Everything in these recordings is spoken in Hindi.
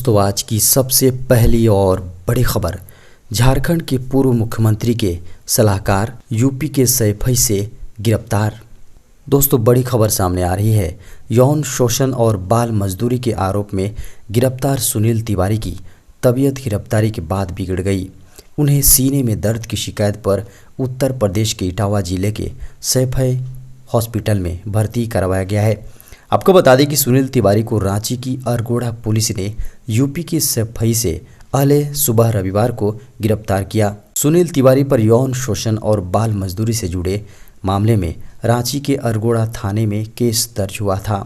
दोस्तों, आज की सबसे पहली और बड़ी खबर, झारखंड के पूर्व मुख्यमंत्री के सलाहकार यूपी के सैफई से गिरफ्तार। दोस्तों, बड़ी खबर सामने आ रही है। यौन शोषण और बाल मजदूरी के आरोप में गिरफ्तार सुनील तिवारी की तबीयत गिरफ्तारी के बाद बिगड़ गई। उन्हें सीने में दर्द की शिकायत पर उत्तर प्रदेश के इटावा जिले के सैफई हॉस्पिटल में भर्ती करवाया गया है। आपको बता दें कि सुनील तिवारी को रांची की अरगोड़ा पुलिस ने यूपी की सैफई से अहले सुबह रविवार को गिरफ्तार किया। सुनील तिवारी पर यौन शोषण और बाल मजदूरी से जुड़े मामले में रांची के अरगोड़ा थाने में केस दर्ज हुआ था।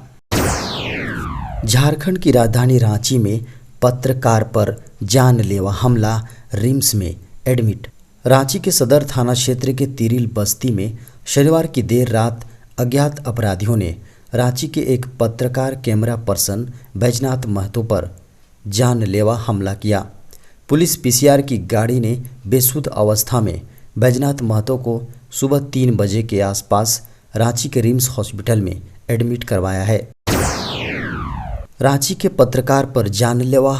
झारखंड की राजधानी रांची में पत्रकार पर जानलेवा हमला, रिम्स में एडमिट। रांची के सदर थाना क्षेत्र के तिरिल बस्ती में शनिवार की देर रात अज्ञात अपराधियों ने रांची के एक पत्रकार कैमरा पर्सन बैजनाथ महतो पर जानलेवा हमला किया। पुलिस पीसीआर की गाड़ी ने बेसुध अवस्था में बैजनाथ महतो को सुबह 3 बजे के आसपास रांची के रिम्स हॉस्पिटल में एडमिट करवाया है। रांची के पत्रकार पर जानलेवा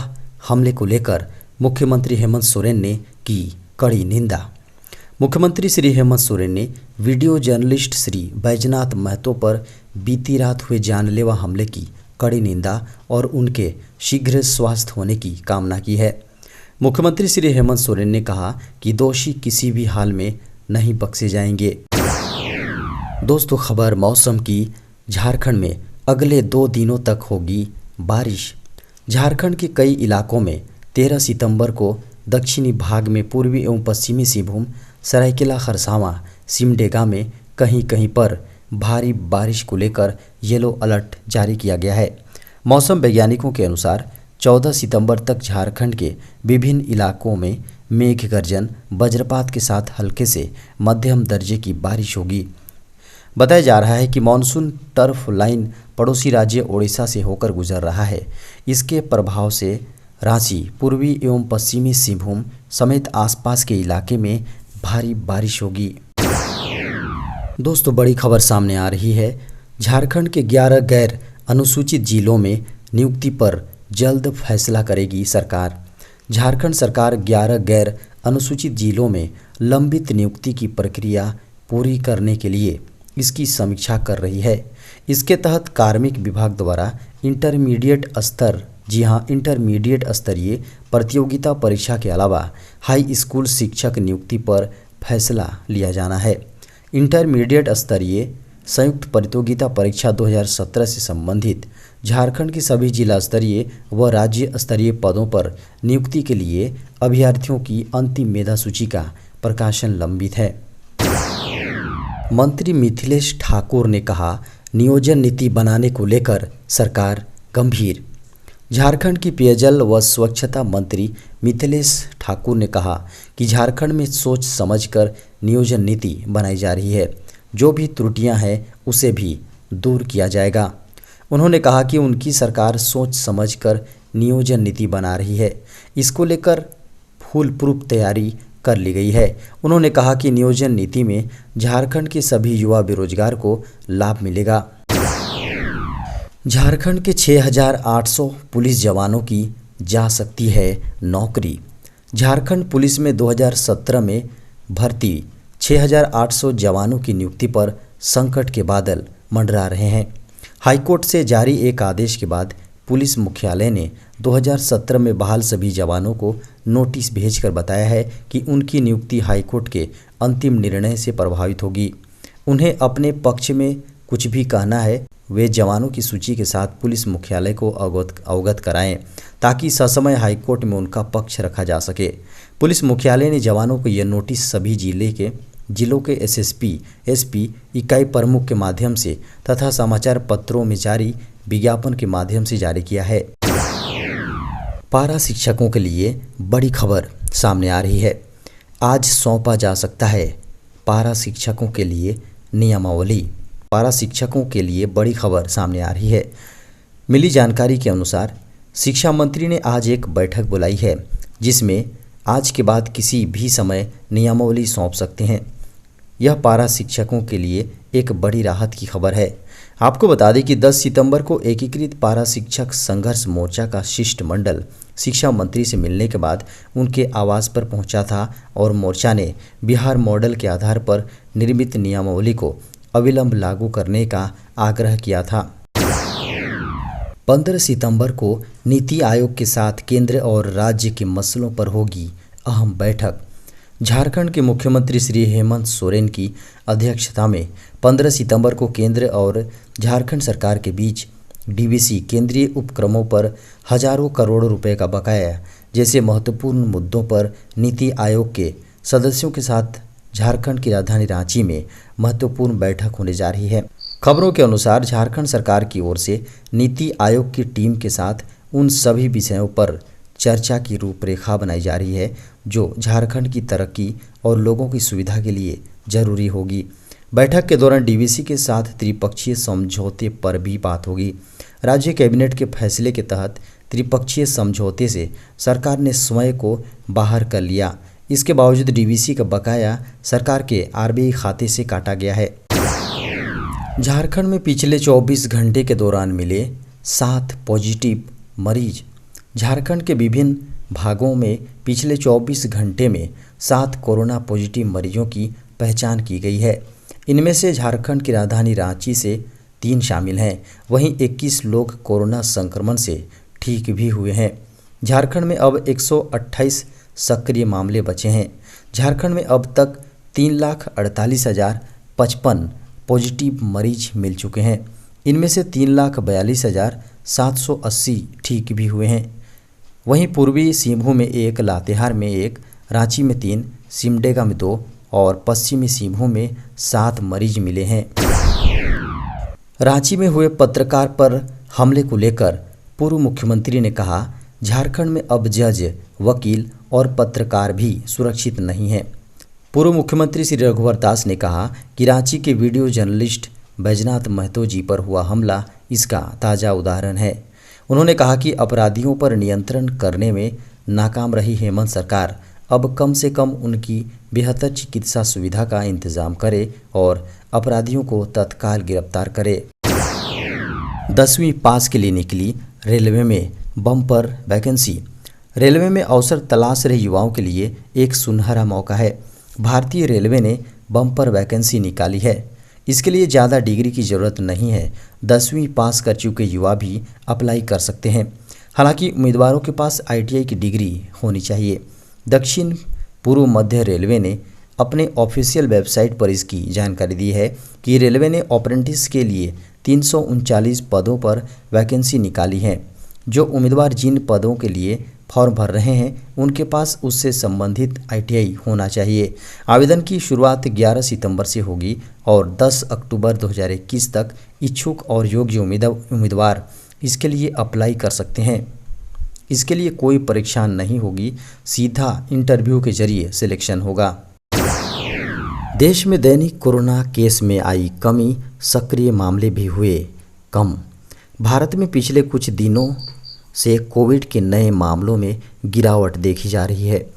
हमले को लेकर मुख्यमंत्री हेमंत सोरेन ने की कड़ी निंदा। मुख्यमंत्री श्री हेमंत सोरेन ने वीडियो जर्नलिस्ट श्री बैजनाथ महतो पर बीती रात हुए जानलेवा हमले की कड़ी निंदा और उनके शीघ्र स्वास्थ्य होने की कामना की है। मुख्यमंत्री श्री हेमंत सोरेन ने कहा कि दोषी किसी भी हाल में नहीं बख्शे जाएंगे। दोस्तों, खबर मौसम की। झारखंड में अगले 2 दिनों तक होगी बारिश। झारखंड के कई इलाकों में 13 सितंबर को दक्षिणी भाग में पूर्वी एवं पश्चिमी सिंहभूम, सरायकेला खरसावां, सिमडेगा में कहीं कहीं पर भारी बारिश को लेकर येलो अलर्ट जारी किया गया है। मौसम वैज्ञानिकों के अनुसार 14 सितंबर तक झारखंड के विभिन्न इलाकों में मेघ गर्जन, वज्रपात के साथ हल्के से मध्यम दर्जे की बारिश होगी। बताया जा रहा है कि मानसून टर्फ लाइन पड़ोसी राज्य ओडिशा से होकर गुजर रहा है। इसके प्रभाव से रांची, पूर्वी एवं पश्चिमी सिंहभूम समेत आसपास के इलाके में भारी बारिश होगी। दोस्तों, बड़ी खबर सामने आ रही है। झारखंड के 11 गैर अनुसूचित जिलों में नियुक्ति पर जल्द फैसला करेगी सरकार। झारखंड सरकार 11 गैर अनुसूचित जिलों में लंबित नियुक्ति की प्रक्रिया पूरी करने के लिए इसकी समीक्षा कर रही है। इसके तहत कार्मिक विभाग द्वारा इंटरमीडिएट स्तरीय प्रतियोगिता परीक्षा के अलावा हाई स्कूल शिक्षक नियुक्ति पर फैसला लिया जाना है। इंटरमीडिएट स्तरीय संयुक्त प्रतियोगिता परीक्षा 2017 से संबंधित झारखंड की सभी जिला स्तरीय व राज्य स्तरीय पदों पर नियुक्ति के लिए अभ्यर्थियों की अंतिम मेधा सूची का प्रकाशन लंबित है। मंत्री मिथिलेश ठाकुर ने कहा, नियोजन नीति बनाने को लेकर सरकार गंभीर। झारखंड की पेयजल व स्वच्छता मंत्री मिथिलेश ठाकुर ने कहा कि झारखंड में सोच समझकर नियोजन नीति बनाई जा रही है। जो भी त्रुटियां हैं उसे भी दूर किया जाएगा। उन्होंने कहा कि उनकी सरकार सोच समझकर नियोजन नीति बना रही है। इसको लेकर फुल प्रूफ तैयारी कर ली गई है। उन्होंने कहा कि नियोजन नीति में झारखंड के सभी युवा बेरोजगार को लाभ मिलेगा। झारखंड के 6800 पुलिस जवानों की जा सकती है नौकरी। झारखंड पुलिस में 2017 में भर्ती 6800 जवानों की नियुक्ति पर संकट के बादल मंडरा रहे हैं। हाईकोर्ट से जारी एक आदेश के बाद पुलिस मुख्यालय ने 2017 में बहाल सभी जवानों को नोटिस भेजकर बताया है कि उनकी नियुक्ति हाईकोर्ट के अंतिम निर्णय से प्रभावित होगी। उन्हें अपने पक्ष में कुछ भी कहना है, वे जवानों की सूची के साथ पुलिस मुख्यालय को अवगत कराएं ताकि ससमय हाईकोर्ट में उनका पक्ष रखा जा सके। पुलिस मुख्यालय ने जवानों को यह नोटिस सभी जिलों के एसएसपी, एसपी, इकाई प्रमुख के माध्यम से तथा समाचार पत्रों में जारी विज्ञापन के माध्यम से जारी किया है। पारा शिक्षकों के लिए बड़ी खबर सामने आ रही है। आज सौंपा जा सकता है पारा शिक्षकों के लिए नियमावली। पारा शिक्षकों के लिए बड़ी खबर सामने आ रही है। मिली जानकारी के अनुसार शिक्षा मंत्री ने आज एक बैठक बुलाई है, जिसमें आज के बाद किसी भी समय नियमावली सौंप सकते हैं। यह पारा शिक्षकों के लिए एक बड़ी राहत की खबर है। आपको बता दें कि 10 सितंबर को एकीकृत पारा शिक्षक संघर्ष मोर्चा का शिष्टमंडल शिक्षा मंत्री से मिलने के बाद उनके आवास पर पहुंचा था और मोर्चा ने बिहार मॉडल के आधार पर निर्मित नियमावली को अविलंब लागू करने का आग्रह किया था। 15 सितंबर को नीति आयोग के साथ केंद्र और राज्य के मसलों पर होगी अहम बैठक। झारखंड के मुख्यमंत्री श्री हेमंत सोरेन की अध्यक्षता में 15 सितंबर को केंद्र और झारखंड सरकार के बीच डीवीसी केंद्रीय उपक्रमों पर हजारों करोड़ रुपए का बकाया जैसे महत्वपूर्ण मुद्दों पर नीति आयोग के सदस्यों के साथ झारखंड की राजधानी रांची में महत्वपूर्ण बैठक होने जा रही है। खबरों के अनुसार झारखंड सरकार की ओर से नीति आयोग की टीम के साथ उन सभी विषयों पर चर्चा की रूपरेखा बनाई जा रही है जो झारखंड की तरक्की और लोगों की सुविधा के लिए जरूरी होगी। बैठक के दौरान डीवीसी के साथ त्रिपक्षीय समझौते पर भी बात होगी। राज्य कैबिनेट के फैसले के तहत त्रिपक्षीय समझौते से सरकार ने स्वयं को बाहर कर लिया। इसके बावजूद डीवीसी का बकाया सरकार के आरबीआई खाते से काटा गया है। झारखंड में पिछले 24 घंटे के दौरान मिले 7 पॉजिटिव मरीज। झारखंड के विभिन्न भागों में पिछले 24 घंटे में 7 कोरोना पॉजिटिव मरीजों की पहचान की गई है। इनमें से झारखंड की राजधानी रांची से 3 शामिल हैं। वहीं 21 लोग कोरोना संक्रमण से ठीक भी हुए हैं। झारखंड में अब 128 सक्रिय मामले बचे हैं। झारखंड में अब तक 3,48,055 पॉजिटिव मरीज मिल चुके हैं। इनमें से 3,42,780 ठीक भी हुए हैं। वहीं पूर्वी सिंहभूम में 1, लातेहार में 1, रांची में 3, सिमडेगा में 2 और पश्चिमी सिंहभूम में 7 मरीज मिले हैं। रांची में हुए पत्रकार पर हमले को लेकर पूर्व मुख्यमंत्री ने कहा, झारखंड में अब जज, वकील और पत्रकार भी सुरक्षित नहीं हैं। पूर्व मुख्यमंत्री श्री रघुवर दास ने कहा कि रांची के वीडियो जर्नलिस्ट बैजनाथ महतो जी पर हुआ हमला इसका ताज़ा उदाहरण है। उन्होंने कहा कि अपराधियों पर नियंत्रण करने में नाकाम रही हेमंत सरकार अब कम से कम उनकी बेहतर चिकित्सा सुविधा का इंतजाम करे और अपराधियों को तत्काल गिरफ्तार करे। 10वीं पास के लिए निकली रेलवे में बम्पर वैकेंसी। रेलवे में अवसर तलाश रहे युवाओं के लिए एक सुनहरा मौका है। भारतीय रेलवे ने बम्पर वैकेंसी निकाली है। इसके लिए ज़्यादा डिग्री की ज़रूरत नहीं है। 10वीं पास कर चुके युवा भी अप्लाई कर सकते हैं। हालांकि उम्मीदवारों के पास ITI की डिग्री होनी चाहिए। दक्षिण पूर्व मध्य रेलवे ने अपने ऑफिशियल वेबसाइट पर इसकी जानकारी दी है कि रेलवे ने अप्रेंटिस के लिए 339 पदों पर वैकेंसी निकाली है। जो उम्मीदवार जिन पदों के लिए फॉर्म भर रहे हैं उनके पास उससे संबंधित ITI होना चाहिए। आवेदन की शुरुआत 11 सितंबर से होगी और 10 अक्टूबर 2021 तक इच्छुक और योग्य उम्मीदवार इसके लिए अप्लाई कर सकते हैं। इसके लिए कोई परीक्षा नहीं होगी, सीधा इंटरव्यू के जरिए सिलेक्शन होगा। देश में दैनिक कोरोना केस में आई कमी, सक्रिय मामले भी हुए कम। भारत में पिछले कुछ दिनों से कोविड के नए मामलों में गिरावट देखी जा रही है।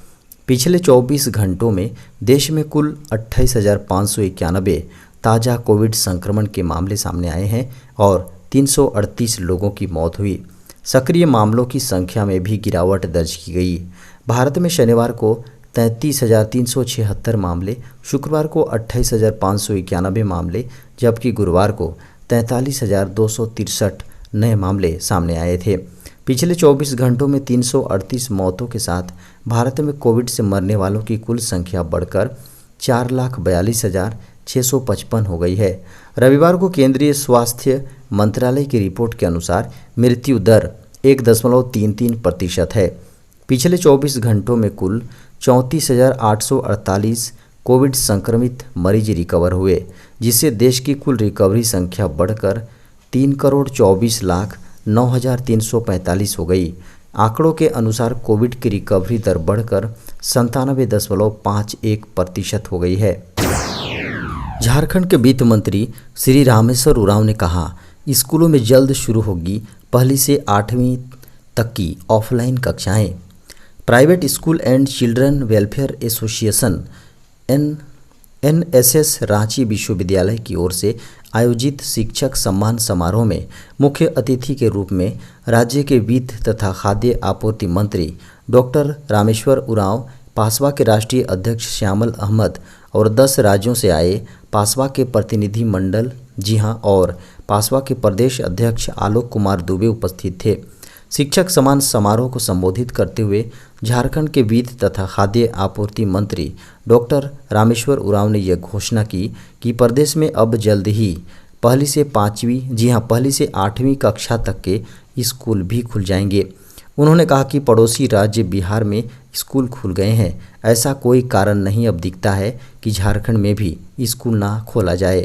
पिछले 24 घंटों में देश में कुल 28,591 ताज़ा कोविड संक्रमण के मामले सामने आए हैं और 338 लोगों की मौत हुई। सक्रिय मामलों की संख्या में भी गिरावट दर्ज की गई। भारत में शनिवार को 33,376 मामले, शुक्रवार को 28,591 मामले, जबकि गुरुवार को 43,263 नए मामले सामने आए थे। पिछले 24 घंटों में 338 मौतों के साथ भारत में कोविड से मरने वालों की कुल संख्या बढ़कर 4,42,655 हो गई है। रविवार को केंद्रीय स्वास्थ्य मंत्रालय की रिपोर्ट के अनुसार मृत्यु दर 1.33% है। पिछले 24 घंटों में कुल 34,848 कोविड संक्रमित मरीज रिकवर हुए, जिससे देश की कुल रिकवरी संख्या बढ़कर 3,24,09,345 हो गई। आंकड़ों के अनुसार कोविड की रिकवरी दर बढ़कर 97.51% हो गई है। झारखंड के वित्त मंत्री श्री रामेश्वर उरांव ने कहा, स्कूलों में जल्द शुरू होगी 1 से 8वीं तक की ऑफलाइन कक्षाएं। Private school and children welfare association NSS Ranchi विश्वविद्यालय की ओर से आयोजित शिक्षक सम्मान समारोह में मुख्य अतिथि के रूप में राज्य के वित्त तथा खाद्य आपूर्ति मंत्री डॉक्टर रामेश्वर उरांव, पासवा के राष्ट्रीय अध्यक्ष श्यामल अहमद और 10 राज्यों से आए पासवा के प्रतिनिधि मंडल, जी हां, और पासवा के प्रदेश अध्यक्ष आलोक कुमार दुबे उपस्थित थे। शिक्षक सम्मान समारोह को संबोधित करते हुए झारखंड के वित्त तथा खाद्य आपूर्ति मंत्री डॉक्टर रामेश्वर उरांव ने यह घोषणा की कि प्रदेश में अब जल्द ही पहली से 8वीं कक्षा तक के स्कूल भी खुल जाएंगे। उन्होंने कहा कि पड़ोसी राज्य बिहार में स्कूल खुल गए हैं, ऐसा कोई कारण नहीं अब दिखता है कि झारखंड में भी स्कूल ना खोला जाए।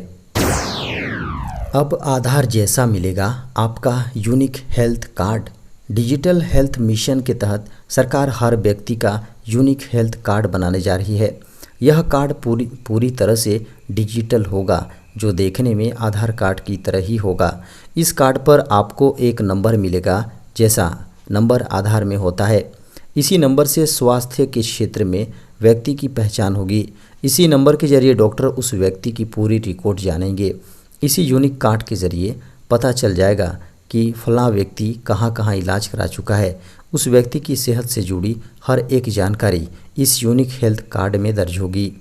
अब आधार जैसा मिलेगा आपका unique health card. Digital health mission के तहत सरकार हर व्यक्ति का यूनिक हेल्थ कार्ड बनाने जा रही है। यह कार्ड पूरी तरह से डिजिटल होगा, जो देखने में आधार कार्ड की तरह ही होगा। इस कार्ड पर आपको एक नंबर मिलेगा, जैसा नंबर आधार में होता है। इसी नंबर से स्वास्थ्य के क्षेत्र में व्यक्ति की पहचान होगी। इसी नंबर के जरिए डॉक्टर उस व्यक्ति की पूरी रिकॉर्ड जानेंगे। इसी यूनिक कार्ड के जरिए पता चल जाएगा कि फलां व्यक्ति कहाँ कहाँ इलाज करा चुका है। उस व्यक्ति की सेहत से जुड़ी हर एक जानकारी इस यूनिक हेल्थ कार्ड में दर्ज होगी।